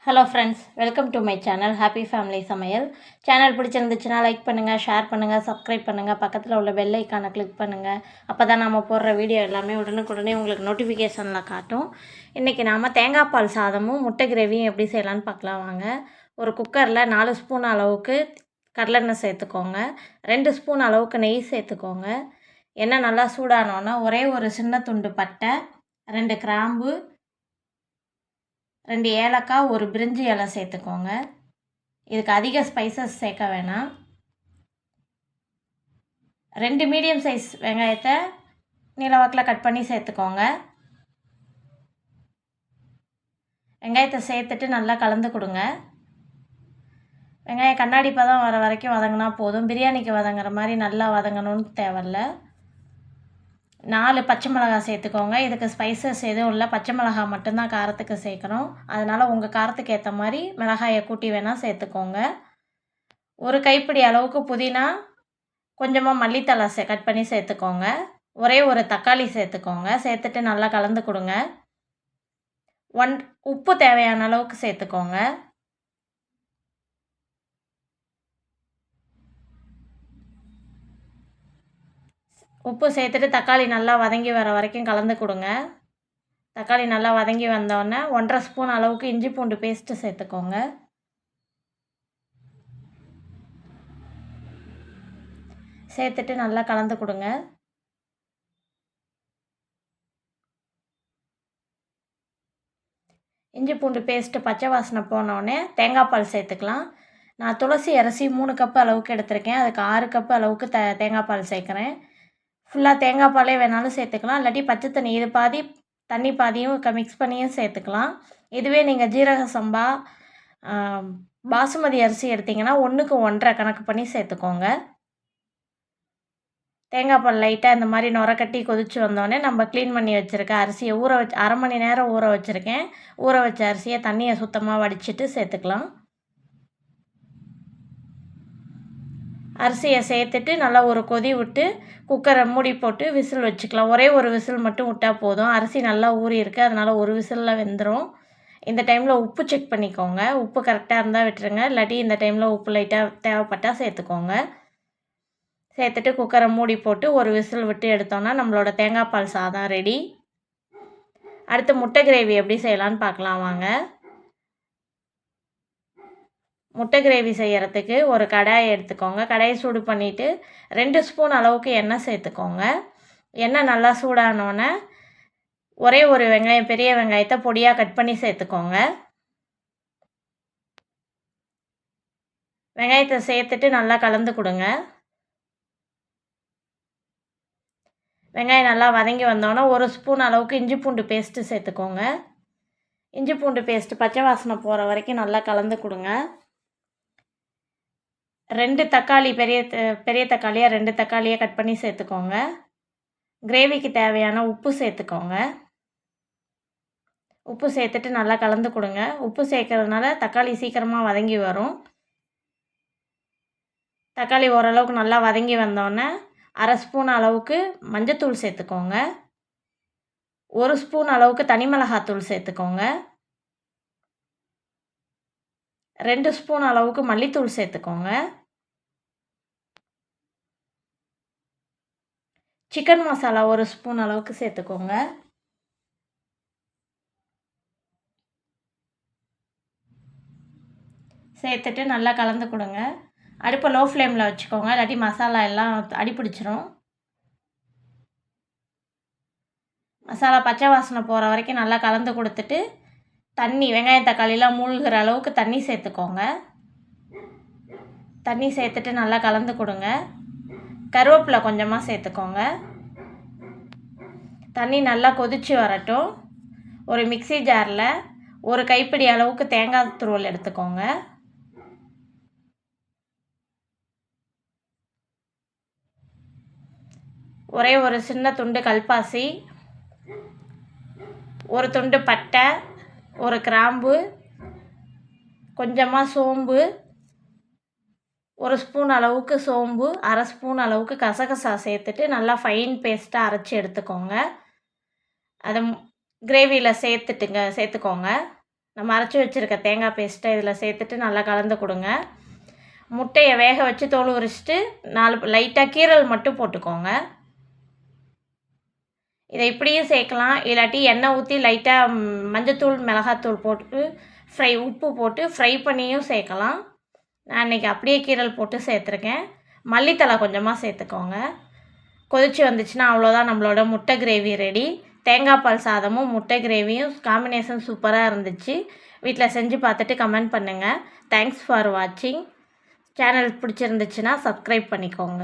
Hello friends, welcome to my channel happy family சமையல். Channel பிடிச்சிருந்துச்சுன்னா like பண்ணுங்கள், share பண்ணுங்கள், சப்ஸ்கிரைப் பண்ணுங்கள், பக்கத்தில் உள்ள பெல் ஐக்கானை கிளிக் பண்ணுங்கள். அப்போ தான் நம்ம போடுற வீடியோ எல்லாமே உடனுக்குடனே உங்களுக்கு நோட்டிஃபிகேஷனில் காட்டும். இன்றைக்கி நாம் தேங்காய் பால் சாதமும் முட்டை கிரேவியும் எப்படி செய்யலான்னு பார்க்கலாம் வாங்க. ஒரு குக்கரில் 4 ஸ்பூன் அளவுக்கு கடலெண்ணெய் சேர்த்துக்கோங்க. 2 ஸ்பூன் அளவுக்கு நெய் சேர்த்துக்கோங்க. எண்ணெய் நல்லா சூடானோன்னா ஒரே ஒரு சின்ன துண்டு பட்டை, 2 கிராம்பு, 2 ஏலக்காய், ஒரு பிரிஞ்சி இலை சேர்த்துக்கோங்க. இதுக்கு அதிக ஸ்பைசஸ் சேர்க்க வேணாம். 2 மீடியம் சைஸ் வெங்காயத்தை நீளவாக்கில் கட் பண்ணி சேர்த்துக்கோங்க. வெங்காயத்தை சேர்த்துட்டு நல்லா கலந்து கொடுங்க. வெங்காயம் கண்ணாடி பதம் வர வரைக்கும் வதங்கினா போதும். பிரியாணிக்கு வதங்குற மாதிரி நல்லா வதங்கணும்னு தேவையில்ல. 4 பச்சை மிளகாய் சேர்த்துக்கோங்க. இதுக்கு ஸ்பைசஸ் எதுவும் இல்லை, பச்சை மிளகாய் மட்டும்தான் காரத்துக்கு சேர்க்கணும். அதனால் உங்கள் காரத்துக்கு ஏற்ற மாதிரி மிளகாயை கூட்டி வேணால் சேர்த்துக்கோங்க. ஒரு கைப்பிடி அளவுக்கு புதினா, கொஞ்சமாக மல்லித்தலை கட் பண்ணி சேர்த்துக்கோங்க. ஒரே ஒரு தக்காளி சேர்த்துக்கோங்க. சேர்த்துட்டு நல்லா கலந்து கொடுங்க. உப்பு தேவையான அளவுக்கு சேர்த்துக்கோங்க. உப்பு சேர்த்துட்டு தக்காளி நல்லா வதங்கி வர வரைக்கும் கலந்து கொடுங்க. தக்காளி நல்லா வதங்கி வந்தோடனே 1.5 ஸ்பூன் அளவுக்கு இஞ்சி பூண்டு பேஸ்ட்டு சேர்த்துக்கோங்க. சேர்த்துட்டு நல்லா கலந்து கொடுங்க. இஞ்சி பூண்டு பேஸ்ட்டு பச்சை வாசனை போனோடனே தேங்காய் பால் சேர்த்துக்கலாம். நான் துளசி அரிசி 3 கப்பு அளவுக்கு எடுத்திருக்கேன். அதுக்கு 6 கப்பு அளவுக்கு தேங்காய் பால் சேர்க்குறேன். ஃபுல்லாக தேங்காய் பாலே வேணாலும் சேர்த்துக்கலாம், இல்லாட்டி பச்சை தண்ணி இது பாதி தண்ணி பாதியும் மிக்ஸ் பண்ணியும் சேர்த்துக்கலாம். இதுவே நீங்கள் ஜீரக சம்பா, பாசுமதி அரிசி எடுத்திங்கன்னா 1க்கு 1.5 கணக்கு பண்ணி சேர்த்துக்கோங்க. தேங்காய் பால் லைட்டாக இந்த மாதிரி நுரக்கட்டி கொதித்து வந்தோடனே நம்ம க்ளீன் பண்ணி வச்சுருக்க அரிசியை அரை மணி நேரம் ஊற வச்சுருக்கேன். ஊற வச்ச அரிசியை தண்ணியை சுத்தமாக வடிச்சிட்டு சேர்த்துக்கலாம். அரிசியை சேர்த்துட்டு நல்லா ஒரு கொதி விட்டு குக்கரை மூடி போட்டு விசில் வச்சுக்கலாம். ஒரே ஒரு விசில் மட்டும் விட்டால் போதும். அரிசி நல்லா ஊறி இருக்குது, அதனால் ஒரு விசிலில் வெந்துடும். இந்த டைமில் உப்பு செக் பண்ணிக்கோங்க. உப்பு கரெக்டாக இருந்தால் விட்டுருங்க, இல்லாட்டி இந்த டைமில் உப்பு லைட்டாக தேவைப்பட்டால் சேர்த்துக்கோங்க. சேர்த்துட்டு குக்கரை மூடி போட்டு ஒரு விசில் விட்டு எடுத்தோன்னா நம்மளோட தேங்காய் பால் சாதம் ரெடி. அடுத்து முட்டை கிரேவி எப்படி செய்யலான்னு பார்க்கலாம் வாங்க. முட்டை கிரேவி செய்கிறதுக்கு ஒரு கடாயை எடுத்துக்கோங்க. கடாயை சூடு பண்ணிவிட்டு 2 ஸ்பூன் அளவுக்கு எண்ணெய் சேர்த்துக்கோங்க. எண்ணெய் நல்லா சூடானோன்னே ஒரே ஒரு வெங்காயம், பெரிய வெங்காயத்தை பொடியாக கட் பண்ணி சேர்த்துக்கோங்க. வெங்காயத்தை சேர்த்துட்டு நல்லா கலந்து கொடுங்க. வெங்காயம் நல்லா வதங்கி வந்தோன்னே 1 ஸ்பூன் அளவுக்கு இஞ்சி பூண்டு பேஸ்ட்டு சேர்த்துக்கோங்க. இஞ்சி பூண்டு பேஸ்ட்டு பச்சை வாசனை போகிற வரைக்கும் நல்லா கலந்து கொடுங்க. 2 தக்காளி, பெரிய தக்காளியாக 2 தக்காளியை கட் பண்ணி சேர்த்துக்கோங்க. கிரேவிக்கு தேவையான உப்பு சேர்த்துக்கோங்க. உப்பு சேர்த்துட்டு நல்லா கலந்து கொடுங்க. உப்பு சேர்க்கறதுனால தக்காளி சீக்கிரமாக வதங்கி வரும். தக்காளி ஓரளவுக்கு நல்லா வதங்கி வந்தோடனே அரை ஸ்பூன் அளவுக்கு மஞ்சத்தூள் சேர்த்துக்கோங்க. 1 ஸ்பூன் அளவுக்கு தனி மிளகாத்தூள் சேர்த்துக்கோங்க. 2 ஸ்பூன் அளவுக்கு மல்லித்தூள் சேர்த்துக்கோங்க. சிக்கன் மசாலா 1 ஸ்பூன் அளவுக்கு சேர்த்துக்கோங்க. சேர்த்துட்டு நல்லா கலந்து கொடுங்க. அடுப்பை லோ ஃப்ளேமில் வச்சுக்கோங்க, இல்லாட்டி மசாலா எல்லாம் அடிப்பிடிச்சிரும். மசாலா பச்சை வாசனை போகிற வரைக்கும் நல்லா கலந்து கொடுத்துட்டு தண்ணி, வெங்காயம் தக்காளிலாம் மூழ்கிற அளவுக்கு தண்ணி சேர்த்துக்கோங்க. தண்ணி சேர்த்துட்டு நல்லா கலந்து கொடுங்க. கருவேப்பிலை கொஞ்சமாக சேர்த்துக்கோங்க. தண்ணி நல்லா கொதித்து வரட்டும். ஒரு மிக்ஸி ஜாரில் ஒரு கைப்பிடி அளவுக்கு தேங்காய் துருவல் எடுத்துக்கோங்க. ஒரே ஒரு சின்ன துண்டு கல்பாசி, ஒரு துண்டு பட்டை, ஒரு கிராம்பு, கொஞ்சமாக சோம்பு, 1 ஸ்பூன் அளவுக்கு சோம்பு, அரை ஸ்பூன் அளவுக்கு கசகசா சேர்த்துட்டு நல்லா ஃபைன் பேஸ்ட்டாக அரைச்சி எடுத்துக்கோங்க. அதை கிரேவியில் சேர்த்துக்கோங்க. நம்ம அரைச்சி வச்சுருக்க தேங்காய் பேஸ்ட்டை இதில் சேர்த்துட்டு நல்லா கலந்து கொடுங்க. முட்டையை வேக வச்சு தோல் உரிச்சிட்டு 4 லைட்டாக கீரல் மட்டும் போட்டுக்கோங்க. இதை இப்படியும் சேர்க்கலாம், இல்லாட்டி எண்ணெய் ஊற்றி லைட்டாக மஞ்சத்தூள் மிளகாத்தூள் போட்டு உப்பு போட்டு ஃப்ரை பண்ணியும் சேர்க்கலாம். நான் இன்றைக்கி அப்படியே கீரல் போட்டு சேர்த்துருக்கேன். மல்லித்தழை கொஞ்சமாக சேர்த்துக்கோங்க. கொதிச்சு வந்துச்சுன்னா அவ்வளோதான், நம்மளோட முட்டை கிரேவி ரெடி. தேங்காய் பால் சாதமும் முட்டை கிரேவியும் காம்பினேஷன் சூப்பராக இருந்துச்சு. வீட்டில் செஞ்சு பார்த்துட்டு கமெண்ட் பண்ணுங்கள். தேங்க்ஸ் ஃபார் வாட்சிங். சேனல் பிடிச்சிருந்துச்சுன்னா சப்ஸ்கிரைப் பண்ணிக்கோங்க.